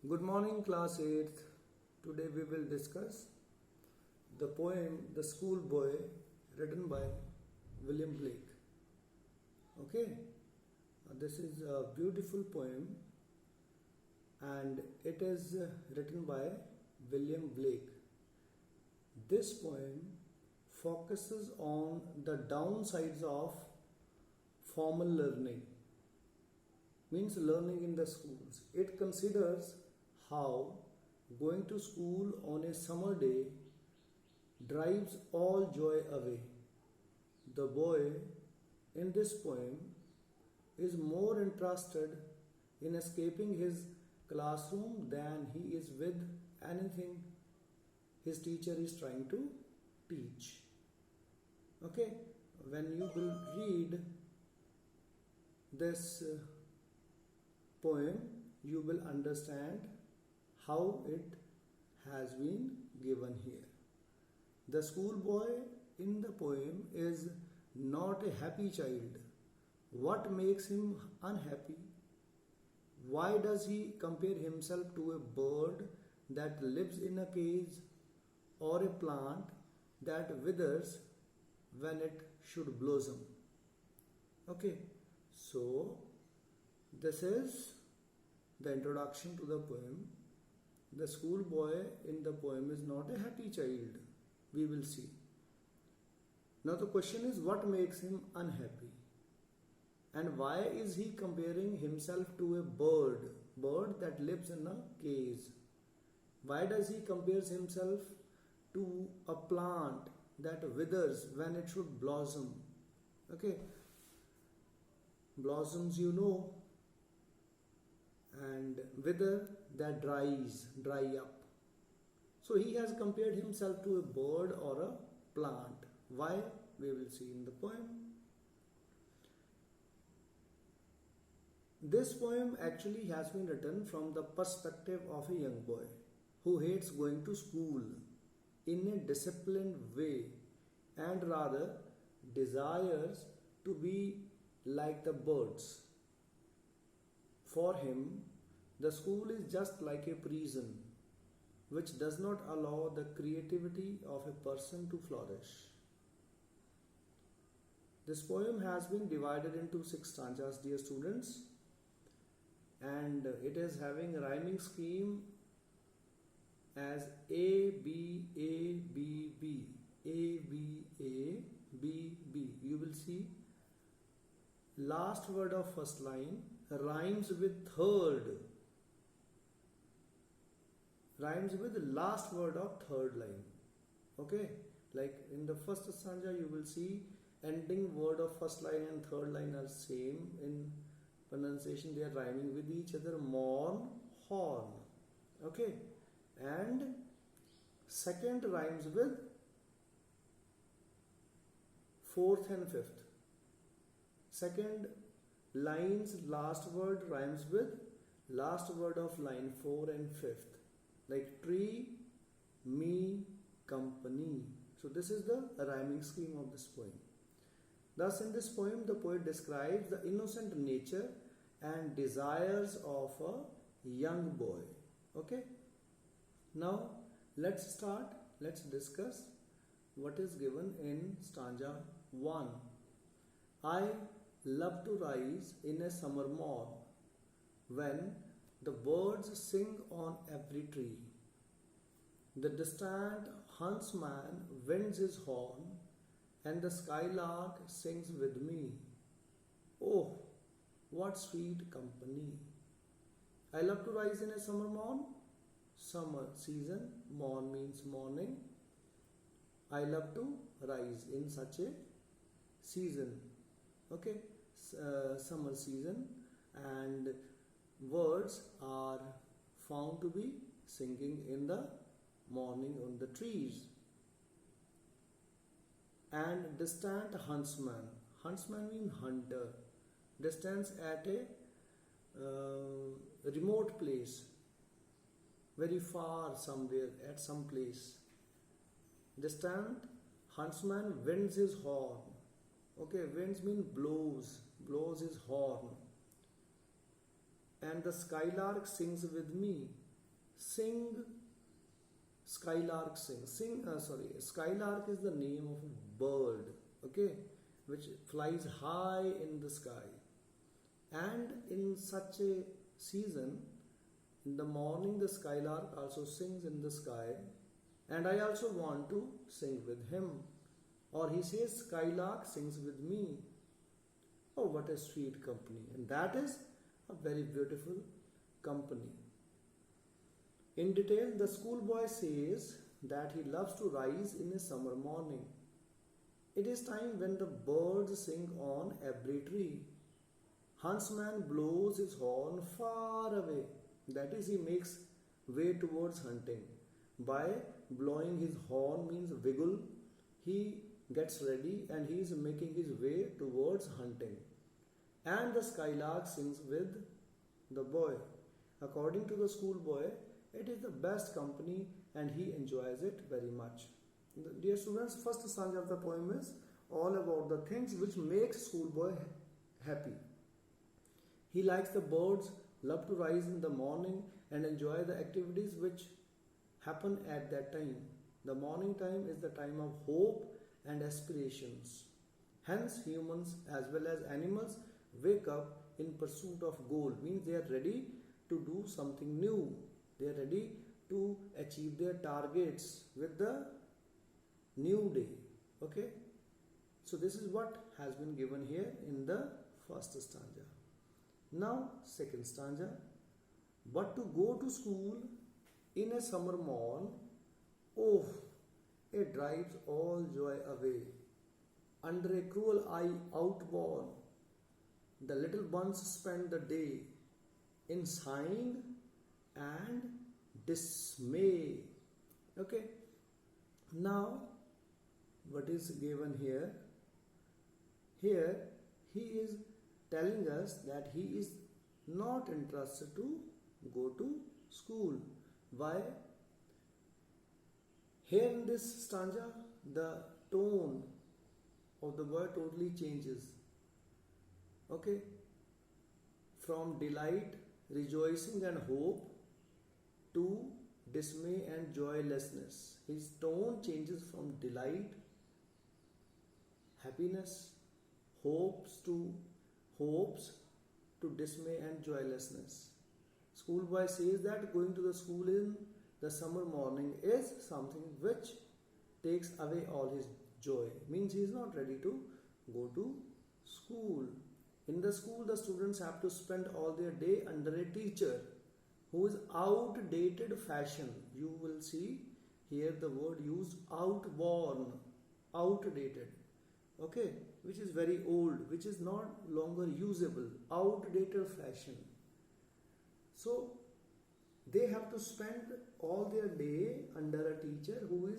Good morning, class 8th. Today we will discuss the poem The Schoolboy, written by William Blake. Okay, this is a beautiful poem and it is written by William Blake. This poem focuses on the downsides of formal learning, means learning in the schools. It considers how going to school on a summer day drives all joy away. The boy in this poem is more interested in escaping his classroom than he is with anything his teacher is trying to teach. Okay, when you will read this poem, you will understand how it has been given here. The schoolboy in the poem is not a happy child. What makes him unhappy? Why does he compare himself to a bird that lives in a cage or a plant that withers when it should blossom? Okay, so this is the introduction to the poem. The schoolboy in the poem is not a happy child. We will see. Now the question is, what makes him unhappy? And why is he comparing himself to a bird that lives in a cage? Why does he compare himself to a plant that withers when it should blossom? Okay, blossoms and wither that dry up. So he has compared himself to a bird or a plant. Why? We will see in the poem. This poem actually has been written from the perspective of a young boy who hates going to school in a disciplined way and rather desires to be like the birds. For him, the school is just like a prison which does not allow the creativity of a person to flourish. This poem has been divided into 6 stanzas, dear students, and it is having a rhyming scheme as A, B, A, B, B, A, B, A, B, B. You will see last word of first line rhymes with last word of third line. Okay, like in the first stanza you will see ending word of first line and third line are same in pronunciation. They are rhyming with each other. Morn, horn. Okay, and second rhymes with fourth and fifth. Second line's last word rhymes with last word of line 4 and 5th, like tree, me, company. So this is the rhyming scheme of this poem. Thus in this poem the poet describes the innocent nature and desires of a young boy. Okay, now let's discuss what is given in stanza 1. I love to rise in a summer morn when the birds sing on every tree. The distant huntsman winds his horn and the skylark sings with me. Oh, what sweet company. I love to rise in a summer morn. Summer season, morn means morning. I love to rise in such a season. Okay, summer season, and birds are found to be singing in the morning on the trees. And distant huntsman means hunter, distance at a remote place, very far somewhere at some place. Distant huntsman winds his horn. Okay, winds mean blows his horn. And the skylark sings with me. sing, skylark sing. Skylark is the name of a bird, okay, which flies high in the sky. And in such a season, in the morning, the skylark also sings in the sky, and I also want to sing with him. Or he says, skylark sings with me. Oh, what a sweet company! And that is a very beautiful company. In detail, the schoolboy says that he loves to rise in a summer morning. It is time when the birds sing on every tree. Huntsman blows his horn far away. That is, he makes way towards hunting. By blowing his horn means wiggle, he gets ready and he is making his way towards hunting. And the skylark sings with the boy. According to the schoolboy, it is the best company and he enjoys it very much. Dear students, first stanza of the poem is all about the things which make schoolboy happy. He likes the birds, love to rise in the morning and enjoy the activities which happen at that time. The morning time is the time of hope and aspirations. Hence, humans as well as animals wake up in pursuit of goal. Means they are ready to do something new. They are ready to achieve their targets with the new day. Okay. So this is what has been given here in the first stanza. Now, second stanza. But to go to school in a summer morn, oh, it drives all joy away. Under a cruel eye outborn, the little ones spend the day in sighing and dismay. Okay. Now, what is given here? Here, he is telling us that he is not interested to go to school. Why? Here in this stanza, the tone of the word totally changes. Okay? From delight, rejoicing and hope to dismay and joylessness. His tone changes from delight, happiness, hopes to dismay and joylessness. Schoolboy says that going to the school in the summer morning is something which takes away all his joy. Means he is not ready to go to school. In the school, the students have to spend all their day under a teacher who is outdated fashion. You will see here the word used, outworn, outdated. Okay, which is very old, which is not longer usable, outdated fashion. So they have to spend all their day under a teacher who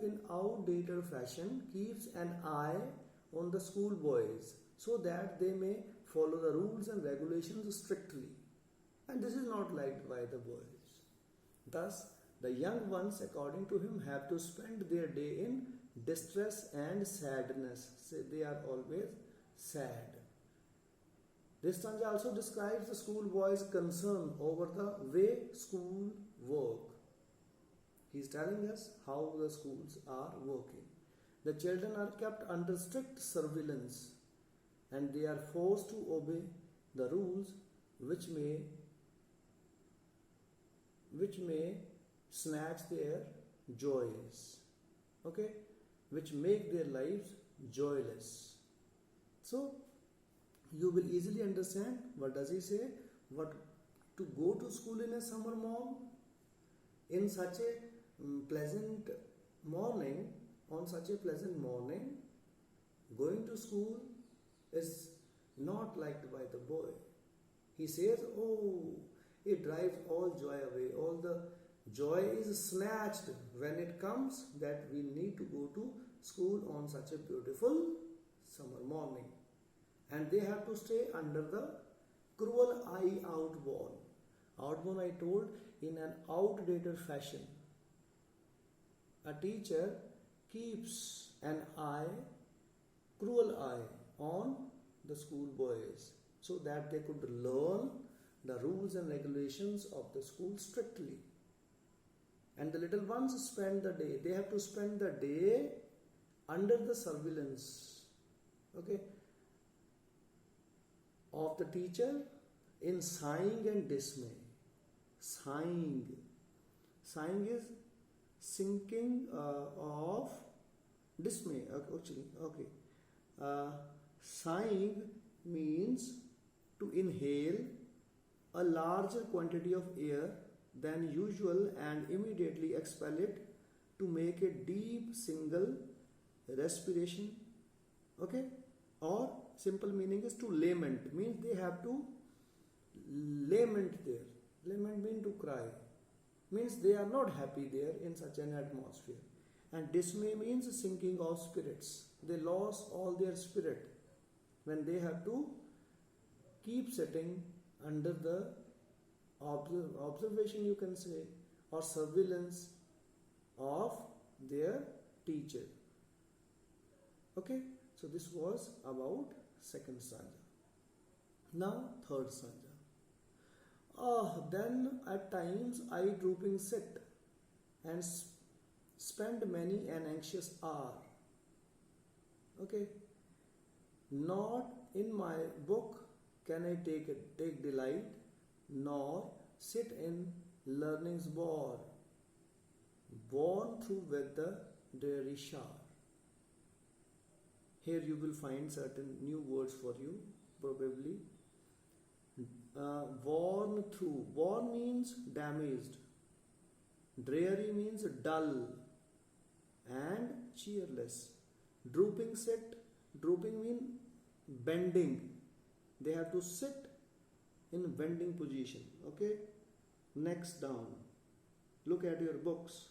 in outdated fashion keeps an eye on the schoolboys so that they may follow the rules and regulations strictly. And this is not liked by the boys. Thus, the young ones, according to him, have to spend their day in distress and sadness. They are always sad. This stanza also describes the schoolboy's concern over the way school work. He is telling us how the schools are working. The children are kept under strict surveillance and they are forced to obey the rules which may snatch their joys. Okay? Which make their lives joyless. So, you will easily understand what does he say? What to go to school in a summer morning? In such a pleasant morning, on such a pleasant morning, going to school is not liked by the boy. He says, oh, it drives all joy away. All the joy is snatched when it comes that we need to go to school on such a beautiful summer morning. And they have to stay under the cruel eye outborn. Outborn, I told, in an outdated fashion. A teacher keeps an eye, cruel eye, on the schoolboys so that they could learn the rules and regulations of the school strictly. And the little ones spend the day. They have to spend the day under the surveillance, okay, of the teacher in sighing and dismay. Sighing. Sighing is sinking of dismay. Actually, okay. Sighing means to inhale a larger quantity of air than usual and immediately expel it to make a deep single respiration, okay. Or simple meaning is to lament, means they have to lament there. Lament means to cry, means they are not happy there in such an atmosphere. And dismay means sinking of spirits. They lost all their spirit when they have to keep sitting under the observation, you can say, or surveillance of their teacher. Okay, so this was about second stanza. Now third stanza. Then at times I drooping sit and spend many an anxious hour. Okay, not in my book can I take delight, nor sit in learning's bore, borne through with the dreary shower. Here you will find certain new words for you, probably. Worn through. Worn means damaged. Dreary means dull and cheerless. Drooping sit. Drooping means bending. They have to sit in bending position. Okay. Next down. Look at your books.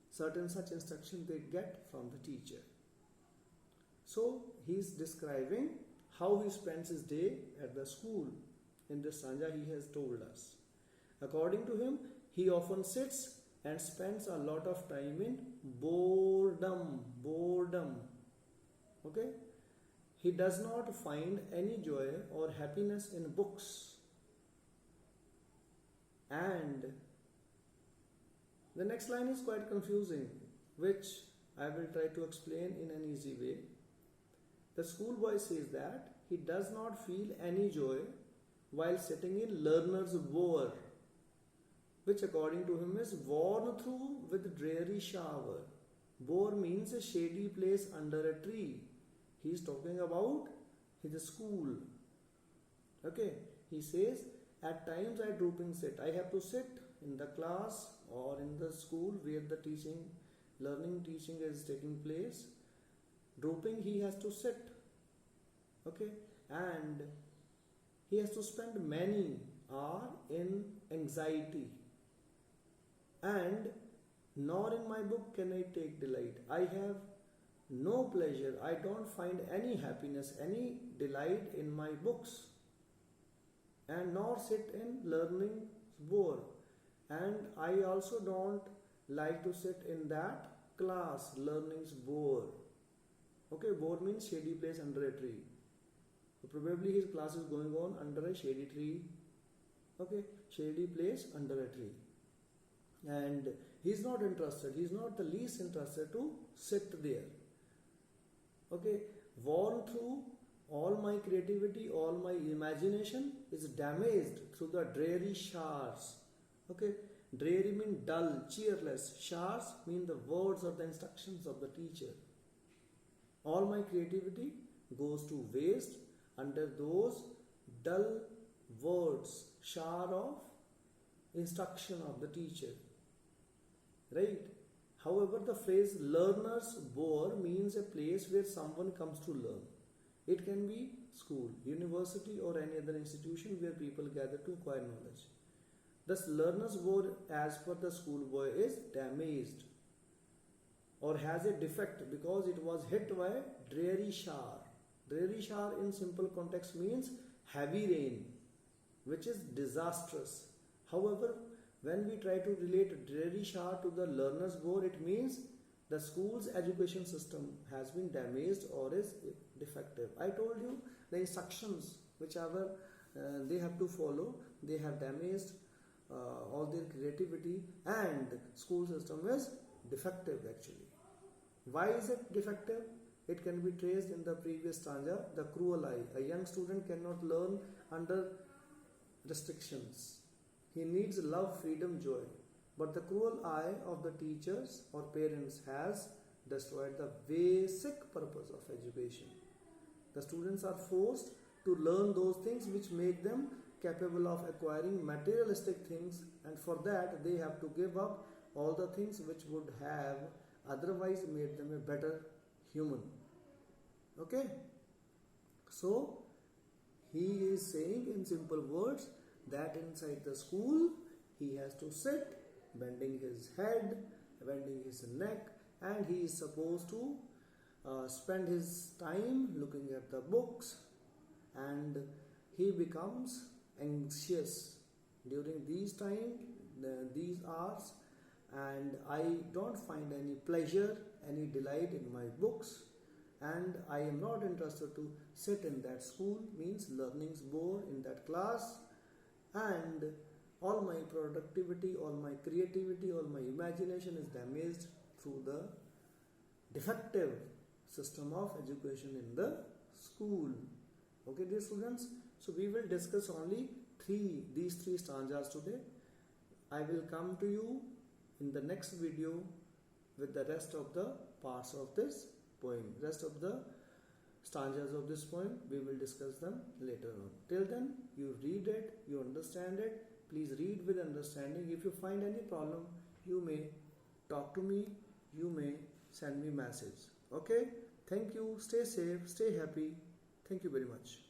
Certain such instruction they get from the teacher. So he is describing how he spends his day at the school. In this stanza he has told us. According to him, he often sits and spends a lot of time in boredom. Boredom. Okay? He does not find any joy or happiness in books. And the next line is quite confusing, which I will try to explain in an easy way. The schoolboy says that he does not feel any joy while sitting in learner's bower, which according to him is worn through with dreary shower. Bower means a shady place under a tree. He is talking about his school. Okay, he says, at times I drooping sit. I have to sit in the class or in the school where the teaching is taking place. Drooping, he has to sit. Okay, and he has to spend many hours in anxiety. And nor in my book can I take delight. I have no pleasure. I don't find any happiness, any delight in my books. And nor sit in learning board. And I also don't like to sit in that class, learning's board. Okay, board means shady place under a tree. So probably his class is going on under a shady tree. Okay, shady place under a tree. And he's not interested. He's not the least interested to sit there. Okay, worn through, all my creativity, all my imagination is damaged through the dreary showers. Okay, dreary means dull, cheerless. Showers mean the words or the instructions of the teacher. All my creativity goes to waste under those dull words, shower of instruction of the teacher. Right? However, the phrase learner's bower means a place where someone comes to learn. It can be school, university or any other institution where people gather to acquire knowledge. Thus, learner's bower as per the schoolboy is damaged or has a defect because it was hit by dreary shower. Dreary shower in simple context means heavy rain, which is disastrous. However, when we try to relate dreary shower to the learner's bower, it means the school's education system has been damaged or is defective. I told you the instructions whichever they have to follow, they have damaged all their creativity, and school system is defective actually. Why is it defective? It can be traced in the previous stanza, the cruel eye. A young student cannot learn under restrictions. He needs love, freedom, joy. But the cruel eye of the teachers or parents has destroyed the basic purpose of education. The students are forced to learn those things which make them capable of acquiring materialistic things, and for that they have to give up all the things which would have otherwise made them a better human. Okay? So, he is saying in simple words that inside the school he has to sit bending his head, bending his neck, and he is supposed to spend his time looking at the books, and he becomes anxious during these these hours, and I don't find any pleasure, any delight in my books, and I am not interested to sit in that school, means learning's bore in that class, and all my productivity, all my creativity, all my imagination is damaged through the defective system of education in the school. Okay, dear students, so we will discuss only these three stanzas today. I will come to you in the next video with the rest of the parts of this poem. Rest of the stanzas of this poem, we will discuss them later on. Till then, you read it, you understand it. Please read with understanding. If you find any problem, you may talk to me, you may send me message. Okay, thank you. Stay safe, stay happy. Thank you very much.